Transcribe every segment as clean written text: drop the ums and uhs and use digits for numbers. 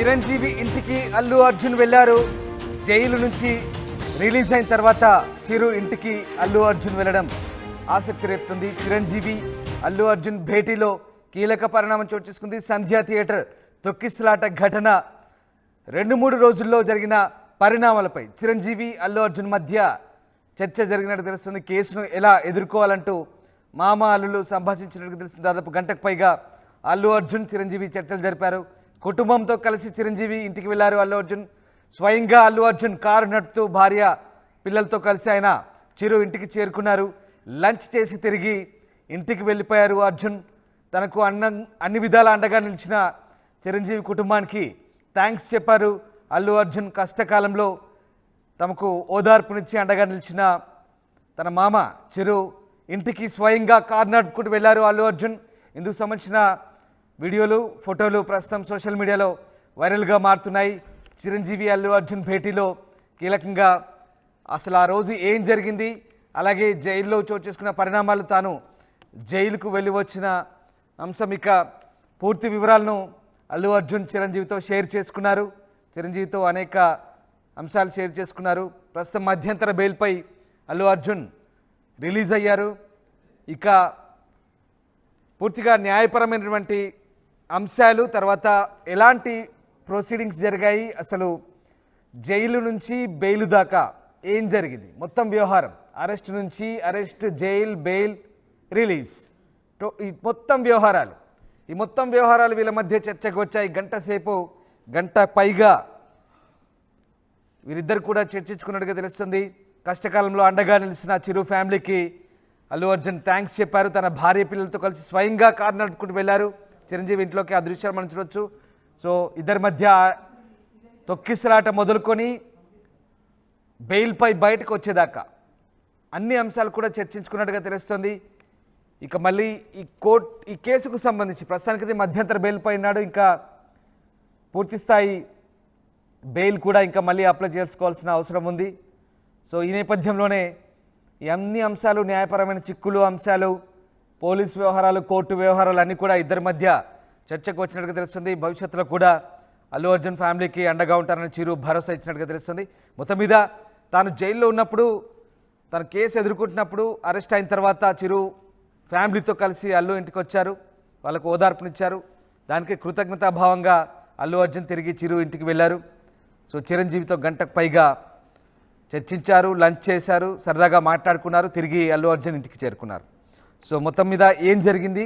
చిరంజీవి ఇంటికి అల్లు అర్జున్ వెళ్లారు. జైలు నుంచి రిలీజ్ అయిన తర్వాత చిరు ఇంటికి అల్లు అర్జున్ వెళ్ళడం ఆసక్తి రేపుతుంది. చిరంజీవి అల్లు అర్జున్ భేటీలో కీలక పరిణామం చోటు చేసుకుంది. సంధ్యా థియేటర్ తొక్కిసలాట ఘటన 2-3 రోజుల్లో జరిగిన పరిణామాలపై చిరంజీవి అల్లు అర్జున్ మధ్య చర్చ జరిగినట్టు తెలుస్తుంది. కేసును ఎలా ఎదుర్కోవాలంటూ మామ అల్లులు సంభాషించినట్టు తెలుస్తుంది. దాదాపు గంటకు పైగా అల్లు అర్జున్ చిరంజీవి చర్చలు జరిపారు. కుటుంబంతో కలిసి చిరంజీవి ఇంటికి వెళ్లారు అల్లు అర్జున్. స్వయంగా అల్లు అర్జున్ కారు నడుపుతూ భార్య పిల్లలతో కలిసి ఆయన చిరు ఇంటికి చేరుకున్నారు. లంచ్ చేసి తిరిగి ఇంటికి వెళ్ళిపోయారు అర్జున్. తనకు అన్ని విధాల అండగా నిలిచిన చిరంజీవి కుటుంబానికి థ్యాంక్స్ చెప్పారు అల్లు అర్జున్. కష్టకాలంలో తమకు ఓదార్పునిచ్చి అండగా నిలిచిన తన మామ చిరు ఇంటికి స్వయంగా కారు నడుపుకుంటూ వెళ్ళారు అల్లు అర్జున్. ఇందుకు సంబంధించిన వీడియోలు, ఫోటోలు ప్రస్తుతం సోషల్ మీడియాలో వైరల్గా మారుతున్నాయి. చిరంజీవి అల్లు అర్జున్ భేటీలో కీలకంగా అసలు ఆ రోజు ఏం జరిగింది, అలాగే జైల్లో చోటు చేసుకున్న పరిణామాలు, తాను జైలుకు వెళ్ళి వచ్చిన అంశం, ఇక పూర్తి వివరాలను అల్లు అర్జున్ చిరంజీవితో షేర్ చేసుకున్నారు. చిరంజీవితో అనేక అంశాలు షేర్ చేసుకున్నారు. ప్రస్తుతం మధ్యంతర బెయిల్పై అల్లు అర్జున్ రిలీజ్ అయ్యారు. ఇక పూర్తిగా న్యాయపరమైనటువంటి అంశాలు, తర్వాత ఎలాంటి ప్రొసీడింగ్స్ జరిగాయి, అసలు జైలు నుంచి బెయిల్ దాకా ఏం జరిగింది, మొత్తం వ్యవహారం, అరెస్ట్ నుంచి అరెస్ట్, జైల్, బెయిల్, రిలీజ్, ఈ మొత్తం వ్యవహారాలు వీళ్ళ మధ్య చర్చకు వచ్చాయి. గంట పైగా వీరిద్దరు కూడా చర్చించుకున్నట్టుగా తెలుస్తుంది. కష్టకాలంలో అండగా నిలిచిన చిరు ఫ్యామిలీకి అల్లు అర్జున్ థ్యాంక్స్ చెప్పారు. తన భార్య పిల్లలతో కలిసి స్వయంగా కారు నడుపుకుంటూ వెళ్ళారు చిరంజీవి ఇంట్లోకి. ఆ దృశ్యాలు మనం చూడవచ్చు. సో ఇద్దరి మధ్య తొక్కిసలాట మొదలుకొని బెయిల్పై బయటకు వచ్చేదాకా అన్ని అంశాలు కూడా చర్చించుకున్నట్టుగా తెలుస్తుంది. ఇక మళ్ళీ ఈ కేసుకు సంబంధించి ప్రస్తుతానికి మధ్యంతర బెయిల్పై ఉన్నాడు. ఇంకా పూర్తిస్థాయి బెయిల్ కూడా ఇంకా మళ్ళీ అప్లై చేసుకోవాల్సిన అవసరం ఉంది. సో ఈ నేపథ్యంలోనే ఈ అన్ని అంశాలు, న్యాయపరమైన చిక్కులు అంశాలు, పోలీస్ వ్యవహారాలు, కోర్టు వ్యవహారాలు అన్నీ కూడా ఇద్దరి మధ్య చర్చకు వచ్చినట్టుగా తెలుస్తుంది. భవిష్యత్తులో కూడా అల్లు అర్జున్ ఫ్యామిలీకి అండగా ఉంటారని చిరు భరోసా ఇచ్చినట్టుగా తెలుస్తుంది. మొత్తం మీద తాను జైల్లో ఉన్నప్పుడు, తన కేసు ఎదుర్కొంటున్నప్పుడు, అరెస్ట్ అయిన తర్వాత చిరు ఫ్యామిలీతో కలిసి అల్లు ఇంటికి వచ్చారు. వాళ్ళకు ఓదార్పునిచ్చారు. దానికి కృతజ్ఞతాభావంగా అల్లు అర్జున్ తిరిగి చిరు ఇంటికి వెళ్ళారు. సో చిరంజీవితో గంటకు పైగా చర్చించారు, లంచ్ చేశారు, సరదాగా మాట్లాడుకున్నారు, తిరిగి అల్లు అర్జున్ ఇంటికి చేరుకున్నారు. సో మొత్తం మీద ఏం జరిగింది,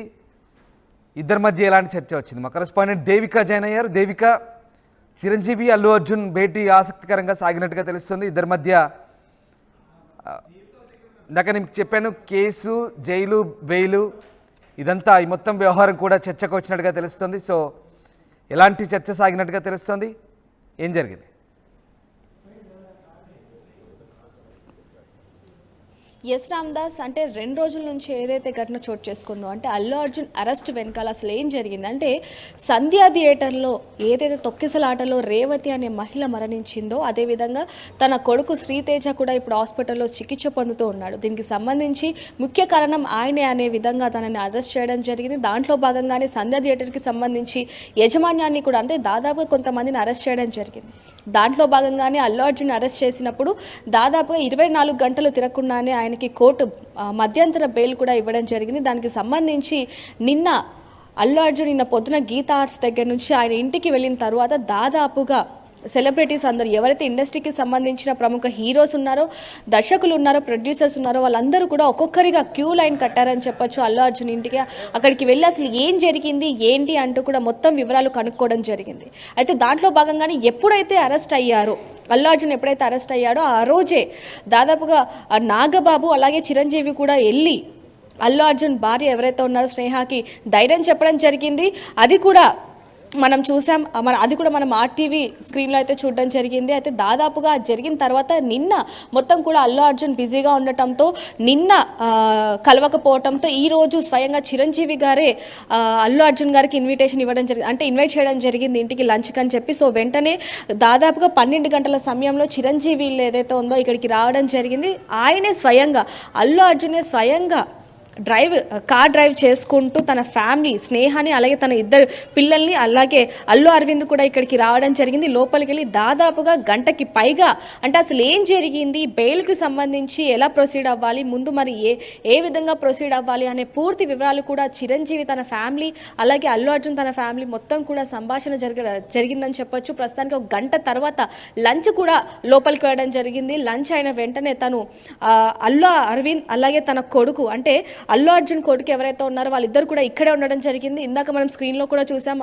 ఇద్దరి మధ్య ఎలాంటి చర్చ వచ్చింది, మా కరెస్పాండెంట్ దేవిక జాయిన్ అయ్యారు. దేవిక, చిరంజీవి అల్లు అర్జున్ భేటీ ఆసక్తికరంగా సాగినట్టుగా తెలుస్తుంది. ఇద్దరి మధ్య ఇందాక నేను చెప్పాను, కేసు, జైలు, బెయిలు, ఇదంతా ఈ మొత్తం వ్యవహారం కూడా చర్చకు వచ్చినట్టుగా తెలుస్తుంది. సో ఎలాంటి చర్చ సాగినట్టుగా తెలుస్తుంది, ఏం జరిగింది? ఎస్ రామ్దాస్, అంటే 2 రోజుల నుంచి ఏదైతే ఘటన చోటు చేసుకుందో, అంటే అల్లు అర్జున్ అరెస్ట్ వెనకాల అసలు ఏం జరిగింది అంటే, సంధ్యా థియేటర్లో ఏదైతే తొక్కిసలాటలో రేవతి అనే మహిళ మరణించిందో, అదేవిధంగా తన కొడుకు శ్రీతేజ కూడా ఇప్పుడు హాస్పిటల్లో చికిత్స పొందుతూ ఉన్నాడు. దీనికి సంబంధించి ముఖ్య కారణం ఆయనే అనే విధంగా తనని అరెస్ట్ చేయడం జరిగింది. దాంట్లో భాగంగానే సంధ్యా థియేటర్కి సంబంధించి యజమాన్యాన్ని కూడా, అంటే దాదాపుగా కొంతమందిని అరెస్ట్ చేయడం జరిగింది. దాంట్లో భాగంగానే అల్లు అర్జున్ అరెస్ట్ చేసినప్పుడు దాదాపుగా 24 గంటలు తిరగకుండానే ఆయనకి కోర్టు మధ్యంతర బెయిల్ కూడా ఇవ్వడం జరిగింది. దానికి సంబంధించి నిన్న అల్లు అర్జున్ నిన్న పొద్దున గీతా ఆర్ట్స్ దగ్గర నుంచి ఆయన ఇంటికి వెళ్ళిన తర్వాత దాదాపుగా సెలబ్రిటీస్ అందరూ, ఎవరైతే ఇండస్ట్రీకి సంబంధించిన ప్రముఖ హీరోస్ ఉన్నారో, దర్శకులు ఉన్నారో, ప్రొడ్యూసర్స్ ఉన్నారో, వాళ్ళందరూ కూడా ఒక్కొక్కరిగా క్యూ లైన్ కట్టారని చెప్పొచ్చు అల్లు అర్జున్ ఇంటికి. అక్కడికి వెళ్ళి అసలు ఏం జరిగింది ఏంటి అంటూ కూడా మొత్తం వివరాలు కనుక్కోవడం జరిగింది. అయితే దాంట్లో భాగంగానే ఎప్పుడైతే అరెస్ట్ అయ్యారో, అల్లు అర్జున్ ఎప్పుడైతే అరెస్ట్ అయ్యాడో ఆ రోజే దాదాపుగా నాగబాబు అలాగే చిరంజీవి కూడా వెళ్ళి అల్లు అర్జున్ భార్య ఎవరైతే ఉన్నారో స్నేహకి ధైర్యం చెప్పడం జరిగింది. అది కూడా మనం చూసాం, అది కూడా మనం ఆర్టీవీ స్క్రీన్లో అయితే చూడడం జరిగింది. అయితే దాదాపుగా జరిగిన తర్వాత నిన్న మొత్తం కూడా అల్లు అర్జున్ బిజీగా ఉండటంతో, నిన్న కలవకపోవడంతో ఈరోజు స్వయంగా చిరంజీవి గారే అల్లు అర్జున్ గారికి ఇన్విటేషన్ ఇవ్వడం జరిగింది, అంటే ఇన్వైట్ చేయడం జరిగింది ఇంటికి లంచ్కి అని చెప్పి. సో వెంటనే దాదాపుగా 12 గంటల సమయంలో చిరంజీవి ఏదైతే ఉందో ఇక్కడికి రావడం జరిగింది. ఆయనే స్వయంగా, అల్లు అర్జునే స్వయంగా కార్ డ్రైవ్ చేసుకుంటూ తన ఫ్యామిలీ స్నేహాన్ని అలాగే తన ఇద్దరు పిల్లల్ని అలాగే అల్లు అరవింద్ కూడా ఇక్కడికి రావడం జరిగింది. లోపలికి వెళ్ళి దాదాపుగా గంటకి పైగా అంటే అసలు ఏం జరిగింది, బెయిల్కి సంబంధించి ఎలా ప్రొసీడ్ అవ్వాలి, ముందు మరి ఏ విధంగా ప్రొసీడ్ అవ్వాలి అనే పూర్తి వివరాలు కూడా చిరంజీవి తన ఫ్యామిలీ అలాగే అల్లు అర్జున్ తన ఫ్యామిలీ మొత్తం కూడా సంభాషణ జరిగిందని చెప్పొచ్చు. ప్రస్తుతానికి ఒక గంట తర్వాత లంచ్ కూడా లోపలికి వెళ్ళడం జరిగింది. లంచ్ అయిన వెంటనే తను అల్లు అరవింద్ అలాగే తన కొడుకు అంటే అల్లు అర్జున్ కొడుకు ఎవరైతే ఉన్నారో వాళ్ళిద్దరు కూడా ఇక్కడే ఉండడం జరిగింది. ఇందాక మనం స్క్రీన్లో కూడా చూసాం.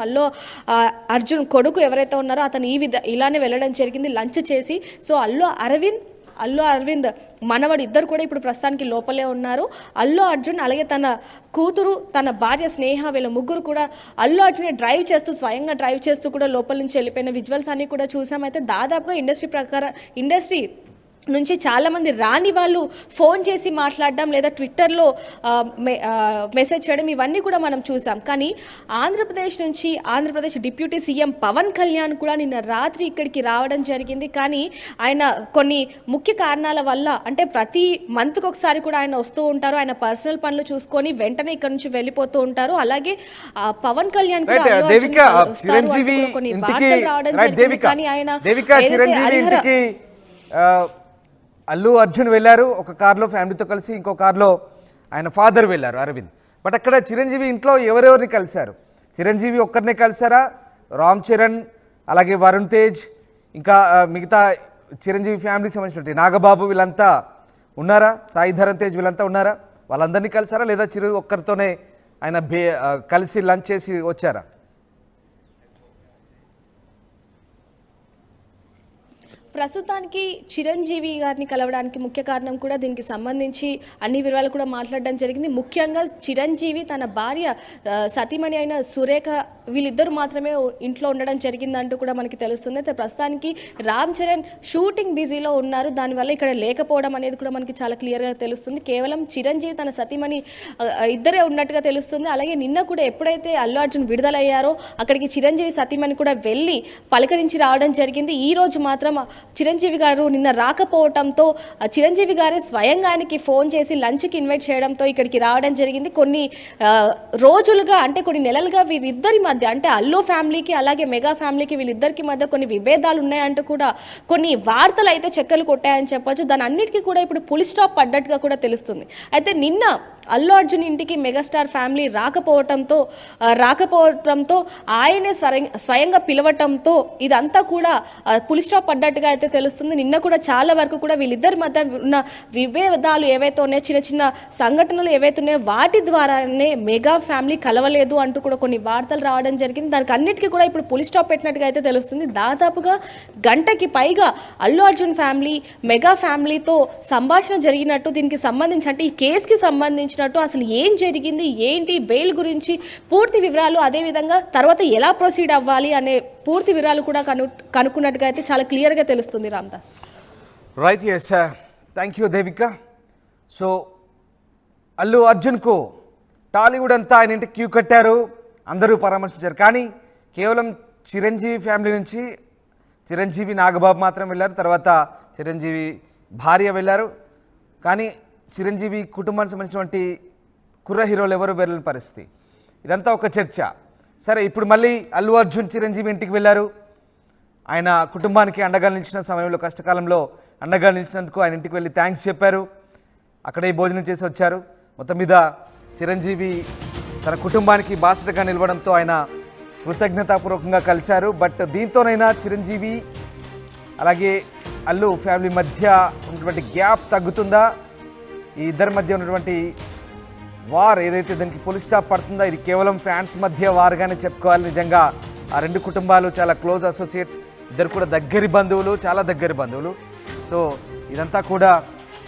అర్జున్ కొడుకు ఎవరైతే ఉన్నారో అతను ఇలానే వెళ్ళడం జరిగింది లంచ్ చేసి. సో అల్లు అరవింద్ మనవడు ఇద్దరు కూడా ఇప్పుడు ప్రస్తుతానికి లోపలే ఉన్నారు. అల్లు అర్జున్ అలాగే తన కూతురు తన భార్య స్నేహ వీళ్ళ ముగ్గురు కూడా అల్లు అర్జున్ స్వయంగా డ్రైవ్ చేస్తూ కూడా లోపల నుంచి వెళ్ళిపోయిన విజువల్స్ అన్ని కూడా చూసాం. అయితే దాదాపుగా ఇండస్ట్రీ నుంచి చాలామంది రాని వాళ్ళు ఫోన్ చేసి మాట్లాడడం లేదా ట్విట్టర్లో మెసేజ్ చేయడం ఇవన్నీ కూడా మనం చూసాం. కానీ ఆంధ్రప్రదేశ్ డిప్యూటీ సీఎం పవన్ కళ్యాణ్ కూడా నిన్న రాత్రి ఇక్కడికి రావడం జరిగింది. కానీ ఆయన కొన్ని ముఖ్య కారణాల వల్ల అంటే ప్రతి మంత్కి ఒకసారి కూడా ఆయన వస్తూ ఉంటారు. ఆయన పర్సనల్ పనులు చూసుకొని వెంటనే ఇక్కడ నుంచి వెళ్ళిపోతూ ఉంటారు. అలాగే పవన్ కళ్యాణ్ కూడా కొన్ని వార్తలు రావడం జరిగింది. కానీ ఆయన అల్లు అర్జున్ వెళ్ళారు ఒక కార్లో ఫ్యామిలీతో కలిసి, ఇంకో కార్లో ఆయన ఫాదర్ వెళ్ళారు అరవింద్. బట్ అక్కడ చిరంజీవి ఇంట్లో ఎవరెవరిని కలిశారు? చిరంజీవి ఒక్కరినే కలిసారా? రామ్ చరణ్ అలాగే వరుణ్ తేజ్ ఇంకా మిగతా చిరంజీవి ఫ్యామిలీకి సంబంధించినటువంటి నాగబాబు వీళ్ళంతా ఉన్నారా? సాయి ధరమ్ తేజ్ వీళ్ళంతా ఉన్నారా? వాళ్ళందరినీ కలిసారా లేదా చిరు ఒక్కరితోనే ఆయన కలిసి లంచ్ చేసి వచ్చారా? ప్రస్తుతానికి చిరంజీవి గారిని కలవడానికి ముఖ్య కారణం కూడా దీనికి సంబంధించి అన్ని వివరాలు కూడా మాట్లాడడం జరిగింది. ముఖ్యంగా చిరంజీవి తన భార్య సతీమణి అయిన సురేఖ వీళ్ళిద్దరు మాత్రమే ఇంట్లో ఉండడం జరిగిందంటూ కూడా మనకి తెలుస్తుంది. అయితే ప్రస్తుతానికి రామ్ చరణ్ షూటింగ్ బిజీలో ఉన్నారు. దానివల్ల ఇక్కడ లేకపోవడం అనేది కూడా మనకి చాలా క్లియర్గా తెలుస్తుంది. కేవలం చిరంజీవి తన సతీమణి ఇద్దరే ఉన్నట్టుగా తెలుస్తుంది. అలాగే నిన్న కూడా ఎప్పుడైతే అల్లు అర్జున్ విడుదలయ్యారో అక్కడికి చిరంజీవి సతీమణి కూడా వెళ్ళి పలకరించి రావడం జరిగింది. ఈ రోజు మాత్రం చిరంజీవి గారు నిన్న రాకపోవడంతో చిరంజీవి గారే స్వయంగా ఆయనకి ఫోన్ చేసి లంచ్కి ఇన్వైట్ చేయడంతో ఇక్కడికి రావడం జరిగింది. కొన్ని రోజులుగా అంటే కొన్ని నెలలుగా వీరిద్దరి మధ్య అంటే అల్లు ఫ్యామిలీకి అలాగే మెగా ఫ్యామిలీకి వీళ్ళిద్దరికి మధ్య కొన్ని విభేదాలు ఉన్నాయంటూ కూడా కొన్ని వార్తలు అయితే చెక్కలు కొట్టాయని చెప్పొచ్చు. దాని అన్నిటికీ కూడా ఇప్పుడు పులి స్టాప్ పడ్డట్టుగా కూడా తెలుస్తుంది. అయితే నిన్న అల్లు అర్జున్ ఇంటికి మెగాస్టార్ ఫ్యామిలీ రాకపోవడంతో ఆయనే స్వయంగా పిలవటంతో ఇదంతా కూడా పులి స్టాప్ పడ్డట్టుగా అయితే తెలుస్తుంది. నిన్న కూడా చాలా వరకు కూడా వీళ్ళిద్దరి మధ్య ఉన్న విభేదాలు ఏవైతే ఉన్నాయో చిన్న చిన్న సంఘటనలు ఏవైతే ఉన్నాయో వాటి ద్వారానే మెగా ఫ్యామిలీ కలవలేదు అంటూ కూడా కొన్ని వార్తలు రావడం జరిగింది. దానికి అన్నిటికీ కూడా ఇప్పుడు పులి స్టాప్ పెట్టినట్టుగా అయితే తెలుస్తుంది. దాదాపుగా గంటకి పైగా అల్లు అర్జున్ ఫ్యామిలీ మెగా ఫ్యామిలీతో సంభాషణ జరిగినట్టు దీనికి సంబంధించి అంటే ఈ కేసుకి సంబంధించినట్టు అసలు ఏం జరిగింది ఏంటి బెయిల్ గురించి పూర్తి వివరాలు అదేవిధంగా తర్వాత ఎలా ప్రొసీడ్ అవ్వాలి అనే పూర్తి వివరాలు కూడా కనుక్కున్నట్టుగా అయితే చాలా క్లియర్గా తెలుస్తుంది. Ramdas right. Yes, thank you Devika. So Allu అర్జున్కు టాలీవుడ్ అంతా ఆయన ఇంటికి క్యూ కట్టారు, అందరూ పరామర్శించారు. కానీ కేవలం చిరంజీవి ఫ్యామిలీ నుంచి చిరంజీవి నాగబాబు మాత్రం వెళ్ళారు, తర్వాత చిరంజీవి భార్య వెళ్ళారు. కానీ చిరంజీవి కుటుంబానికి సంబంధించినటువంటి కుర్ర హీరోలు ఎవరు వెళ్ళని పరిస్థితి. ఇదంతా ఒక చర్చ. సరే, ఇప్పుడు మళ్ళీ అల్లు అర్జున్ చిరంజీవి ఇంటికి వెళ్ళారు. ఆయన కుటుంబానికి అండగా నిలిచిన సమయంలో కష్టకాలంలో అండగా నిలిచినందుకు ఆయన ఇంటికి వెళ్ళి థ్యాంక్స్ చెప్పారు. అక్కడే భోజనం చేసి వచ్చారు. మొత్తం మీద చిరంజీవి తన కుటుంబానికి బాసటగా నిలవడంతో ఆయన కృతజ్ఞతాపూర్వకంగా కలిశారు. బట్ దీంతోనైనా చిరంజీవి అలాగే అల్లు ఫ్యామిలీ మధ్య ఉన్నటువంటి గ్యాప్ తగ్గుతుందా? ఈ ఇద్దరి మధ్య ఉన్నటువంటి వార్ ఏదైతే దానికి పులి స్టాప్ పడుతుందో ఇది కేవలం ఫ్యాన్స్ మధ్య వార్గానే చెప్పుకోవాలి. నిజంగా ఆ రెండు కుటుంబాలు చాలా క్లోజ్ అసోసియేట్స్, ఇద్దరు కూడా దగ్గరి బంధువులు, చాలా దగ్గరి బంధువులు. సో ఇదంతా కూడా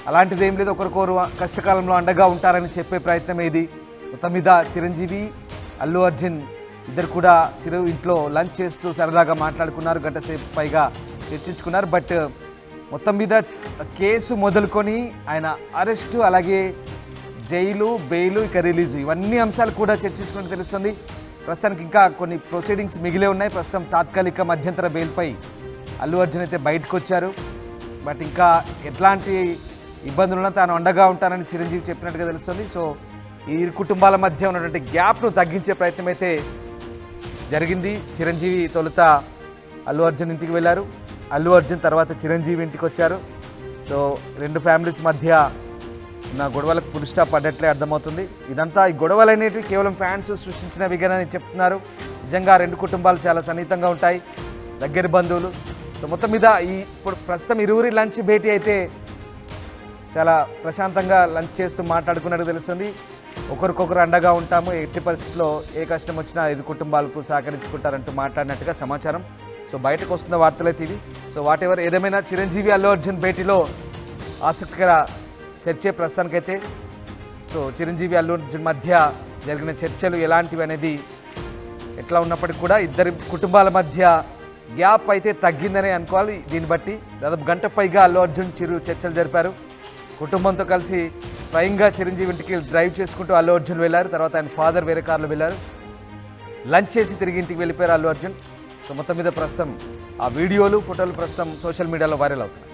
అలాంటిది ఏం లేదు, ఒకరికొకరు కష్టకాలంలో అండగా ఉంటారని చెప్పే ప్రయత్నం ఇది. మొత్తం మీద చిరంజీవి అల్లు అర్జున్ ఇద్దరు కూడా చిరు ఇంట్లో లంచ్ చేస్తూ సరదాగా మాట్లాడుకున్నారు, గంట సేపు పైగా చర్చించుకున్నారు. బట్ మొత్తం మీద కేసు మొదలుకొని ఆయన అరెస్టు అలాగే జైలు బెయిలు ఇక రిలీజు ఇవన్నీ అంశాలు కూడా చర్చించుకుని తెలుస్తుంది. ప్రస్తుతానికి ఇంకా కొన్ని ప్రొసీడింగ్స్ మిగిలే ఉన్నాయి. ప్రస్తుతం తాత్కాలిక మధ్యంతర బెయిల్పై అల్లు అర్జున్ అయితే బయటకు వచ్చారు. బట్ ఇంకా ఎట్లాంటి ఇబ్బందులున్నా తాను అండగా ఉంటానని చిరంజీవి చెప్పినట్టుగా తెలుస్తుంది. సో ఈ ఇరు కుటుంబాల మధ్య ఉన్నటువంటి గ్యాప్ను తగ్గించే ప్రయత్నం అయితే జరిగింది. చిరంజీవి తొలుత అల్లు అర్జున్ ఇంటికి వెళ్ళారు, అల్లు అర్జున్ తర్వాత చిరంజీవి ఇంటికి వచ్చారు. సో రెండు ఫ్యామిలీస్ మధ్య ఉన్న గొడవలకు ఫుల్ స్టాప్ పడ్డట్లే అర్థమవుతుంది. ఇదంతా ఈ గొడవలు అనేటివి కేవలం ఫ్యాన్స్ సృష్టించినవిగానని చెప్తున్నారు. నిజంగా రెండు కుటుంబాలు చాలా సన్నిహితంగా ఉంటాయి, దగ్గర బంధువులు. సో మొత్తం మీద ఇప్పుడు ప్రస్తుతం ఇరువురి లంచ్ భేటీ అయితే చాలా ప్రశాంతంగా లంచ్ చేస్తూ మాట్లాడుకున్నట్టు తెలుస్తుంది. ఒకరికొకరు అండగా ఉంటాము, ఎట్టి పరిస్థితుల్లో ఏ కష్టం వచ్చినా ఇరు కుటుంబాలకు సహకరించుకుంటారంటూ మాట్లాడినట్టుగా సమాచారం. సో బయటకు వస్తున్న వార్తలైతే ఇవి. సో వాటెవర్ ఏదేమైనా చిరంజీవి అల్లు అర్జున్ భేటీలో ఆసక్తికర చర్చే ప్రస్తుతానికైతే. సో చిరంజీవి అల్లు అర్జున్ మధ్య జరిగిన చర్చలు ఎలాంటివి అనేది ఎట్లా ఉన్నప్పటికీ కూడా ఇద్దరి కుటుంబాల మధ్య గ్యాప్ అయితే తగ్గిందనే అనుకోవాలి. దీన్ని బట్టి దాదాపు గంట పైగా అల్లు అర్జున్ చిరు చర్చలు జరిపారు. కుటుంబంతో కలిసి స్వయంగా చిరంజీవి ఇంటికి డ్రైవ్ చేసుకుంటూ అల్లు అర్జున్ వెళ్ళారు. తర్వాత ఆయన ఫాదర్ వేరే కార్లో వెళ్ళారు. లంచ్ చేసి తిరిగి ఇంటికి వెళ్ళిపోయారు అల్లు అర్జున్. సో మొత్తం మీద ప్రస్తుతం ఆ వీడియోలు, ఫోటోలు ప్రస్తుతం సోషల్ మీడియాలో వైరల్ అవుతున్నాయి.